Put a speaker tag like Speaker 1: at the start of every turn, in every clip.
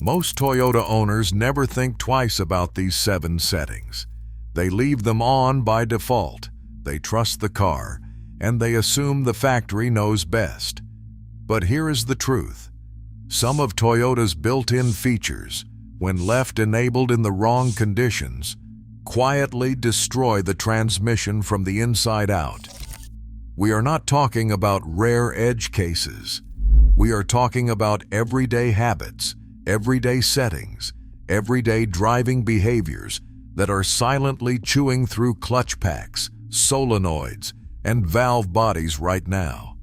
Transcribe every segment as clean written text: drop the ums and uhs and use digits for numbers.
Speaker 1: Most Toyota owners never think twice about these 7 settings. They leave them on by default. They trust the car, and they assume the factory knows best. But here is the truth. Some of Toyota's built-in features, when left enabled in the wrong conditions, quietly destroy the transmission from the inside out. We are not talking about rare edge cases. We are talking about everyday habits, everyday settings, everyday driving behaviors that are silently chewing through clutch packs, solenoids, and valve bodies right now.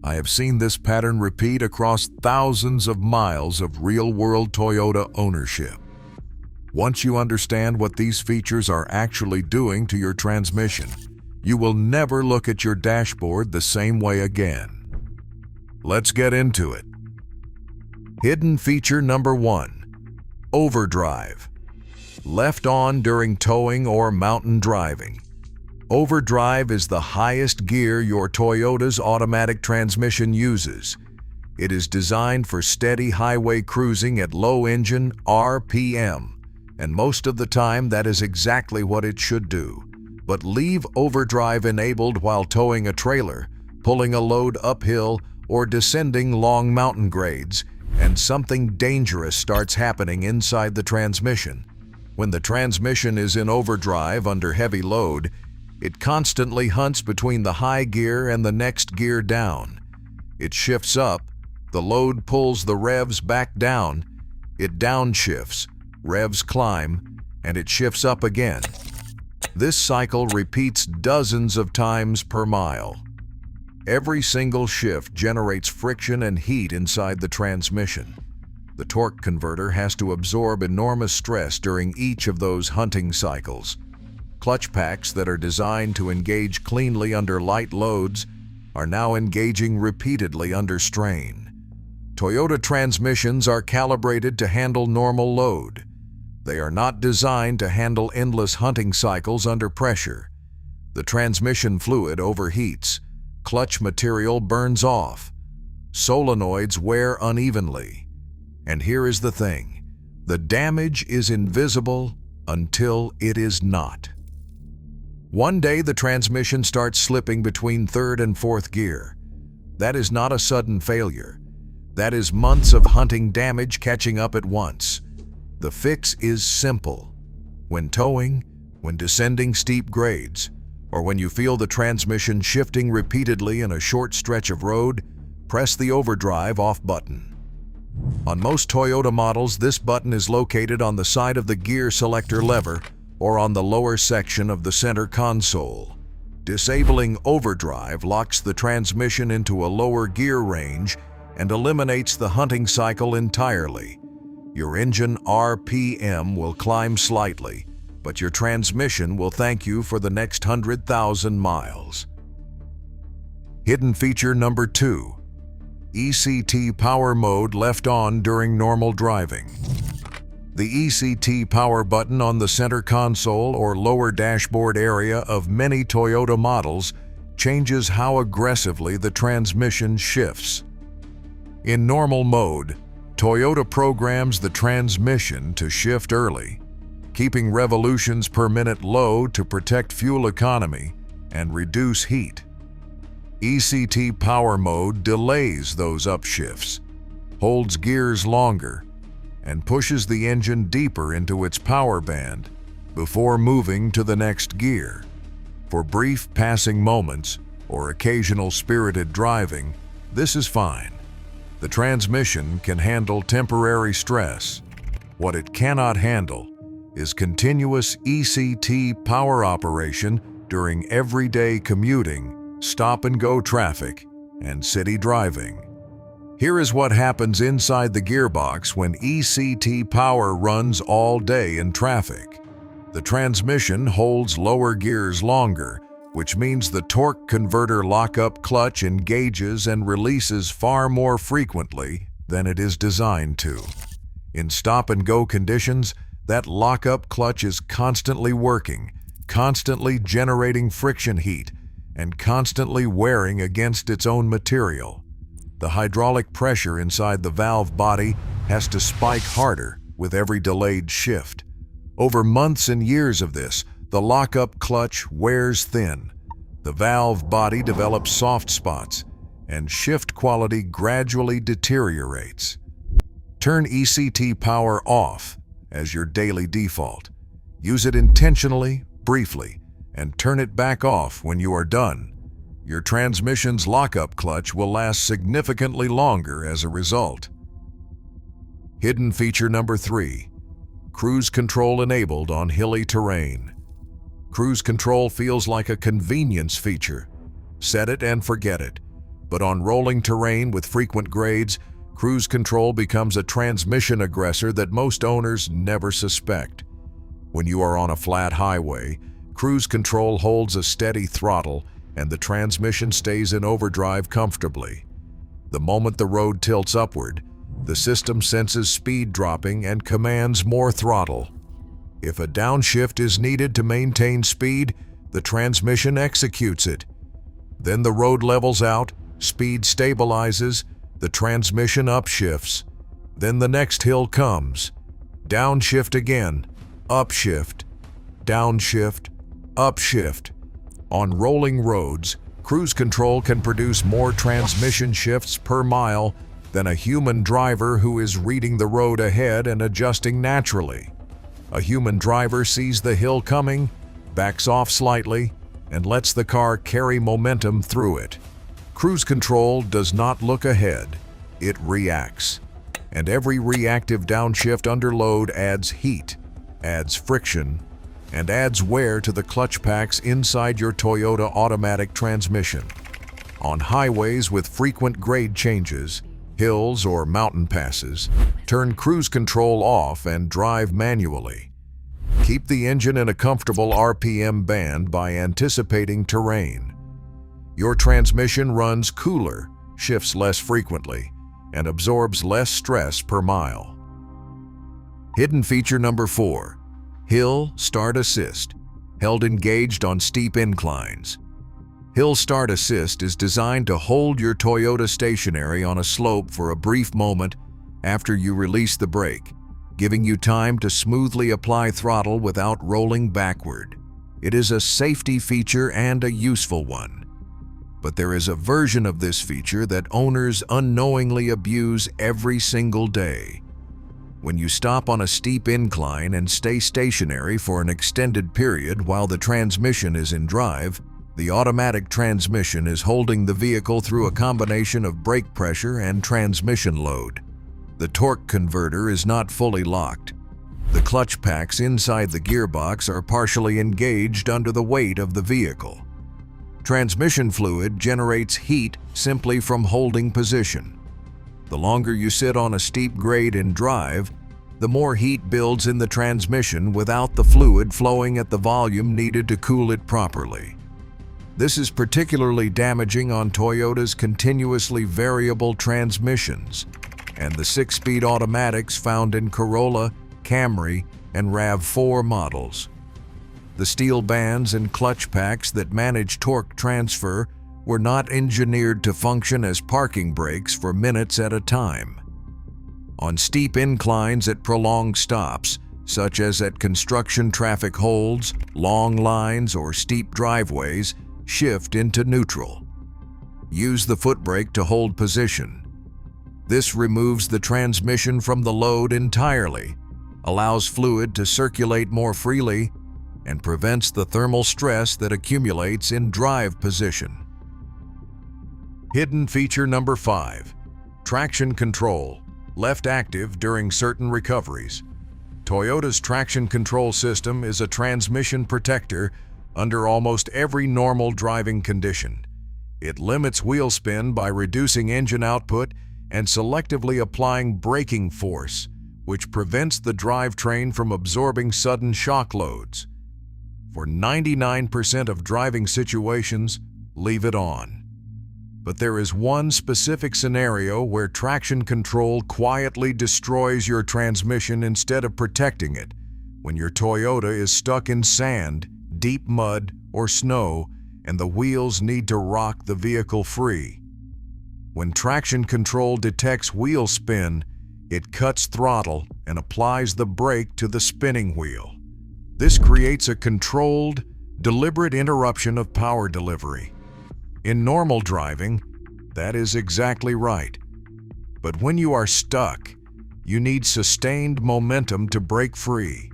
Speaker 1: I have seen this pattern repeat across thousands of miles of real-world Toyota ownership. Once you understand what these features are actually doing to your transmission, you will never look at your dashboard the same way again. Let's get into it. Hidden feature number 1, overdrive. Left on during towing or mountain driving. Overdrive is the highest gear your Toyota's automatic transmission uses. It is designed for steady highway cruising at low engine RPM, and most of the time that is exactly what it should do. But leave overdrive enabled while towing a trailer, pulling a load uphill, or descending long mountain grades, and something dangerous starts happening inside the transmission. When the transmission is in overdrive under heavy load, it constantly hunts between the high gear and the next gear down. It shifts up, the load pulls the revs back down, it downshifts, revs climb, and it shifts up again. This cycle repeats dozens of times per mile. Every single shift generates friction and heat inside the transmission. The torque converter has to absorb enormous stress during each of those hunting cycles. Clutch packs that are designed to engage cleanly under light loads are now engaging repeatedly under strain. Toyota transmissions are calibrated to handle normal load. They are not designed to handle endless hunting cycles under pressure. The transmission fluid overheats, clutch material burns off, solenoids wear unevenly. And here is the thing, the damage is invisible until it is not. One day the transmission starts slipping between 3rd and 4th gear. That is not a sudden failure. That is months of hunting damage catching up at once. The fix is simple. When towing, when descending steep grades, or when you feel the transmission shifting repeatedly in a short stretch of road, press the overdrive off button. On most Toyota models, this button is located on the side of the gear selector lever or on the lower section of the center console. Disabling overdrive locks the transmission into a lower gear range and eliminates the hunting cycle entirely. Your engine RPM will climb slightly, but your transmission will thank you for the next 100,000 miles. Hidden feature number 2, ECT power mode left on during normal driving. The ECT power button on the center console or lower dashboard area of many Toyota models changes how aggressively the transmission shifts. In normal mode, Toyota programs the transmission to shift early, keeping revolutions per minute low to protect fuel economy and reduce heat. ECT power mode delays those upshifts, holds gears longer, and pushes the engine deeper into its power band before moving to the next gear. For brief passing moments or occasional spirited driving, this is fine. The transmission can handle temporary stress. What it cannot handle is continuous ECT power operation during everyday commuting, stop-and-go traffic, and city driving. Here is what happens inside the gearbox when ECT power runs all day in traffic. The transmission holds lower gears longer, which means the torque converter lockup clutch engages and releases far more frequently than it is designed to. In stop-and-go conditions, that lockup clutch is constantly working, constantly generating friction heat, and constantly wearing against its own material. The hydraulic pressure inside the valve body has to spike harder with every delayed shift. Over months and years of this, the lockup clutch wears thin. The valve body develops soft spots, and shift quality gradually deteriorates. Turn ECT power off as your daily default. Use it intentionally, briefly, and turn it back off when you are done. Your transmission's lockup clutch will last significantly longer as a result. Hidden feature number 3, cruise control enabled on hilly terrain. Cruise control feels like a convenience feature. Set it and forget it. But on rolling terrain with frequent grades, cruise control becomes a transmission aggressor that most owners never suspect. When you are on a flat highway, cruise control holds a steady throttle and the transmission stays in overdrive comfortably. The moment the road tilts upward, the system senses speed dropping and commands more throttle. If a downshift is needed to maintain speed, the transmission executes it. Then the road levels out, speed stabilizes, the transmission upshifts. Then the next hill comes. Downshift again, upshift, downshift, upshift. On rolling roads, cruise control can produce more transmission shifts per mile than a human driver who is reading the road ahead and adjusting naturally. A human driver sees the hill coming, backs off slightly, and lets the car carry momentum through it. Cruise control does not look ahead, it reacts. And every reactive downshift under load adds heat, adds friction, and adds wear to the clutch packs inside your Toyota automatic transmission. On highways with frequent grade changes, hills or mountain passes, turn cruise control off and drive manually. Keep the engine in a comfortable RPM band by anticipating terrain. Your transmission runs cooler, shifts less frequently, and absorbs less stress per mile. Hidden feature number 4, Hill Start Assist, held engaged on steep inclines. Hill Start Assist is designed to hold your Toyota stationary on a slope for a brief moment after you release the brake, giving you time to smoothly apply throttle without rolling backward. It is a safety feature and a useful one. But there is a version of this feature that owners unknowingly abuse every single day. When you stop on a steep incline and stay stationary for an extended period while the transmission is in drive, the automatic transmission is holding the vehicle through a combination of brake pressure and transmission load. The torque converter is not fully locked. The clutch packs inside the gearbox are partially engaged under the weight of the vehicle. Transmission fluid generates heat simply from holding position. The longer you sit on a steep grade in drive, the more heat builds in the transmission without the fluid flowing at the volume needed to cool it properly. This is particularly damaging on Toyota's continuously variable transmissions and the 6-speed automatics found in Corolla, Camry, and RAV4 models. The steel bands and clutch packs that manage torque transfer were not engineered to function as parking brakes for minutes at a time. On steep inclines at prolonged stops, such as at construction traffic holds, long lines, or steep driveways, shift into neutral. Use the foot brake to hold position. This removes the transmission from the load entirely, allows fluid to circulate more freely, and prevents the thermal stress that accumulates in drive position. Hidden feature number 5, traction control, left active during certain recoveries. Toyota's traction control system is a transmission protector under almost every normal driving condition. It limits wheel spin by reducing engine output and selectively applying braking force, which prevents the drivetrain from absorbing sudden shock loads. For 99% of driving situations, leave it on. But there is one specific scenario where traction control quietly destroys your transmission instead of protecting it, when your Toyota is stuck in sand, deep mud, or snow, and the wheels need to rock the vehicle free. When traction control detects wheel spin, It cuts throttle and applies the brake to the spinning wheel. This creates a controlled, deliberate interruption of power delivery. In normal driving, that is exactly right. But when you are stuck, you need sustained momentum to break free.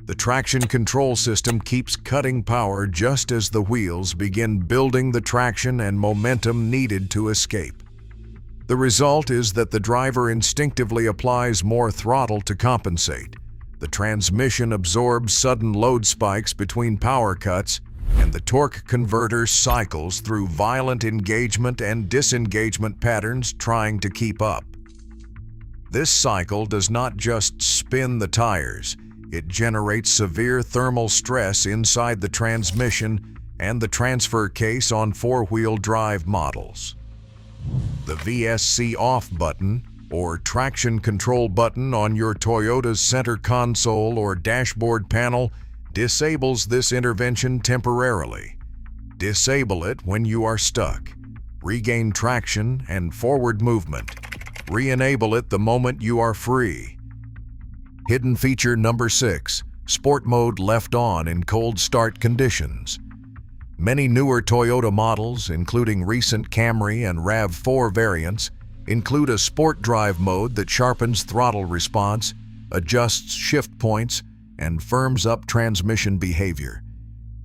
Speaker 1: The traction control system keeps cutting power just as the wheels begin building the traction and momentum needed to escape. The result is that the driver instinctively applies more throttle to compensate. The transmission absorbs sudden load spikes between power cuts, and the torque converter cycles through violent engagement and disengagement patterns trying to keep up. This cycle does not just spin the tires, it generates severe thermal stress inside the transmission and the transfer case on four-wheel drive models. The VSC off button, or traction control button on your Toyota's center console or dashboard panel, disables this intervention temporarily. Disable it when you are stuck. Regain traction and forward movement. Re-enable it the moment you are free. Hidden feature number 6, Sport Mode left on in cold start conditions. Many newer Toyota models, including recent Camry and RAV4 variants, include a sport drive mode that sharpens throttle response, adjusts shift points, and firms up transmission behavior.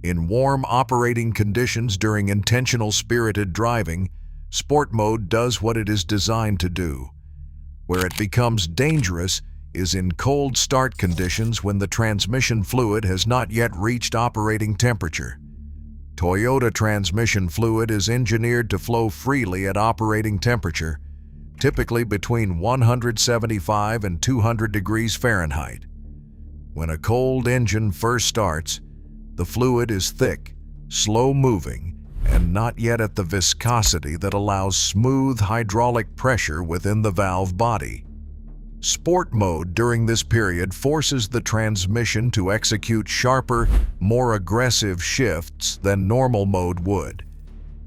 Speaker 1: In warm operating conditions during intentional spirited driving, Sport Mode does what it is designed to do. Where it becomes dangerous is in cold start conditions when the transmission fluid has not yet reached operating temperature. Toyota transmission fluid is engineered to flow freely at operating temperature, typically between 175 and 200 degrees Fahrenheit. When a cold engine first starts, the fluid is thick, slow-moving, and not yet at the viscosity that allows smooth hydraulic pressure within the valve body. Sport Mode during this period forces the transmission to execute sharper, more aggressive shifts than normal mode would.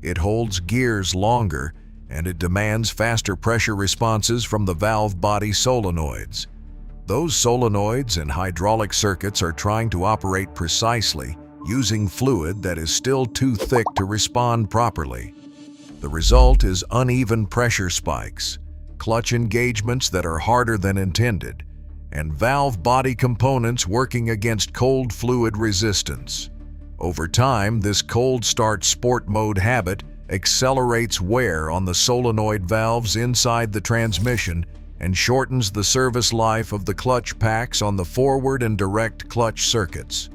Speaker 1: It holds gears longer, and it demands faster pressure responses from the valve body solenoids. Those solenoids and hydraulic circuits are trying to operate precisely, using fluid that is still too thick to respond properly. The result is uneven pressure spikes, clutch engagements that are harder than intended, and valve body components working against cold fluid resistance. Over time, this cold start sport mode habit accelerates wear on the solenoid valves inside the transmission and shortens the service life of the clutch packs on the forward and direct clutch circuits.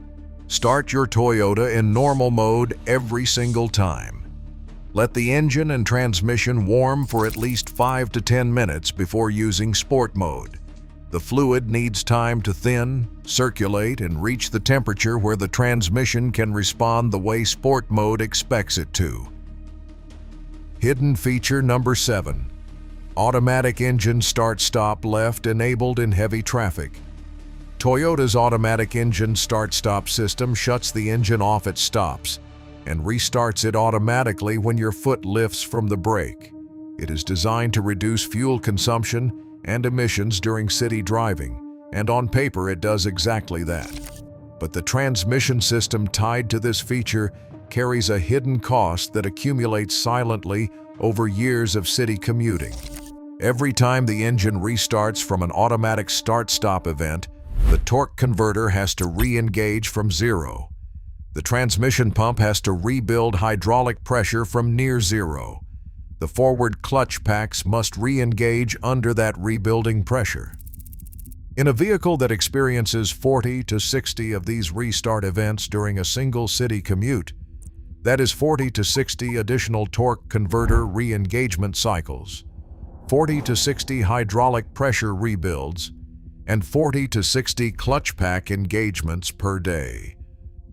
Speaker 1: Start your Toyota in normal mode every single time. Let the engine and transmission warm for at least 5 to 10 minutes before using Sport Mode. The fluid needs time to thin, circulate, and reach the temperature where the transmission can respond the way Sport Mode expects it to. Hidden feature number 7. Automatic engine start-stop left enabled in heavy traffic. Toyota's automatic engine start-stop system shuts the engine off at stops and restarts it automatically when your foot lifts from the brake. It is designed to reduce fuel consumption and emissions during city driving, and on paper it does exactly that. But the transmission system tied to this feature carries a hidden cost that accumulates silently over years of city commuting. Every time the engine restarts from an automatic start-stop event, the torque converter has to re-engage from zero. The transmission pump has to rebuild hydraulic pressure from near zero. The forward clutch packs must re-engage under that rebuilding pressure. In a vehicle that experiences 40 to 60 of these restart events during a single city commute, that is 40 to 60 additional torque converter re-engagement cycles, 40 to 60 hydraulic pressure rebuilds, and 40 to 60 clutch pack engagements per day.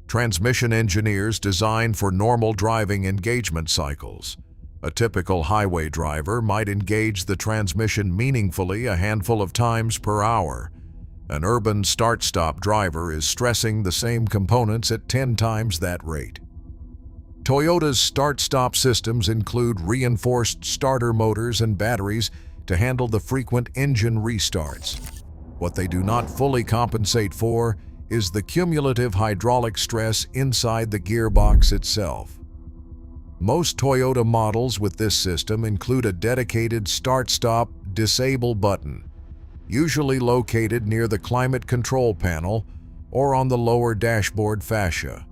Speaker 1: Transmission engineers design for normal driving engagement cycles. A typical highway driver might engage the transmission meaningfully a handful of times per hour. An urban start-stop driver is stressing the same components at 10 times that rate. Toyota's start-stop systems include reinforced starter motors and batteries to handle the frequent engine restarts. What they do not fully compensate for is the cumulative hydraulic stress inside the gearbox itself. Most Toyota models with this system include a dedicated start-stop disable button, usually located near the climate control panel or on the lower dashboard fascia.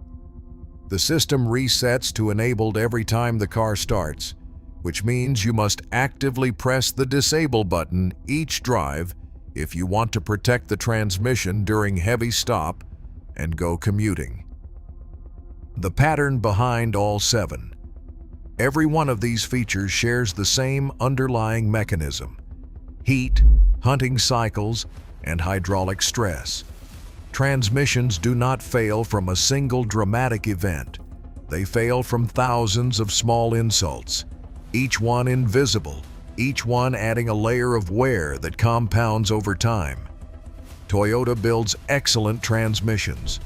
Speaker 1: The system resets to enabled every time the car starts, which means you must actively press the disable button each drive if you want to protect the transmission during heavy stop and go commuting. The pattern behind all 7. Every one of these features shares the same underlying mechanism: heat, hunting cycles, and hydraulic stress. Transmissions do not fail from a single dramatic event. They fail from thousands of small insults, each one invisible, each one adding a layer of wear that compounds over time. Toyota builds excellent transmissions.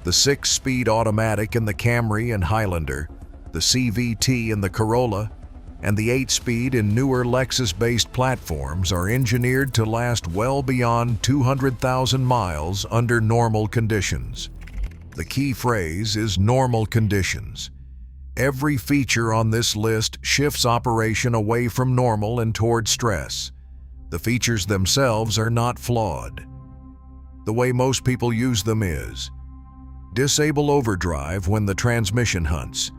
Speaker 1: The 6-speed automatic in the Camry and Highlander, the CVT in the Corolla, and the 8-speed in newer Lexus-based platforms are engineered to last well beyond 200,000 miles under normal conditions. The key phrase is normal conditions. Every feature on this list shifts operation away from normal and toward stress. The features themselves are not flawed. The way most people use them is: disable overdrive when the transmission hunts.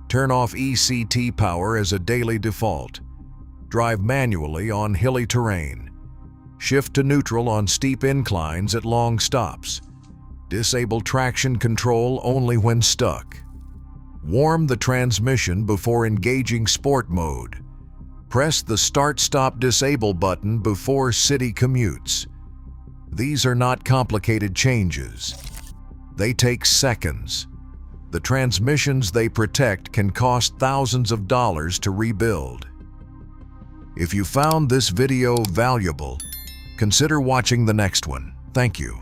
Speaker 1: Turn off ECT power as a daily default. Drive manually on hilly terrain. Shift to neutral on steep inclines at long stops. Disable traction control only when stuck. Warm the transmission before engaging sport mode. Press the start-stop disable button before city commutes. These are not complicated changes. They take seconds. The transmissions they protect can cost thousands of dollars to rebuild. If you found this video valuable, consider watching the next one. Thank you.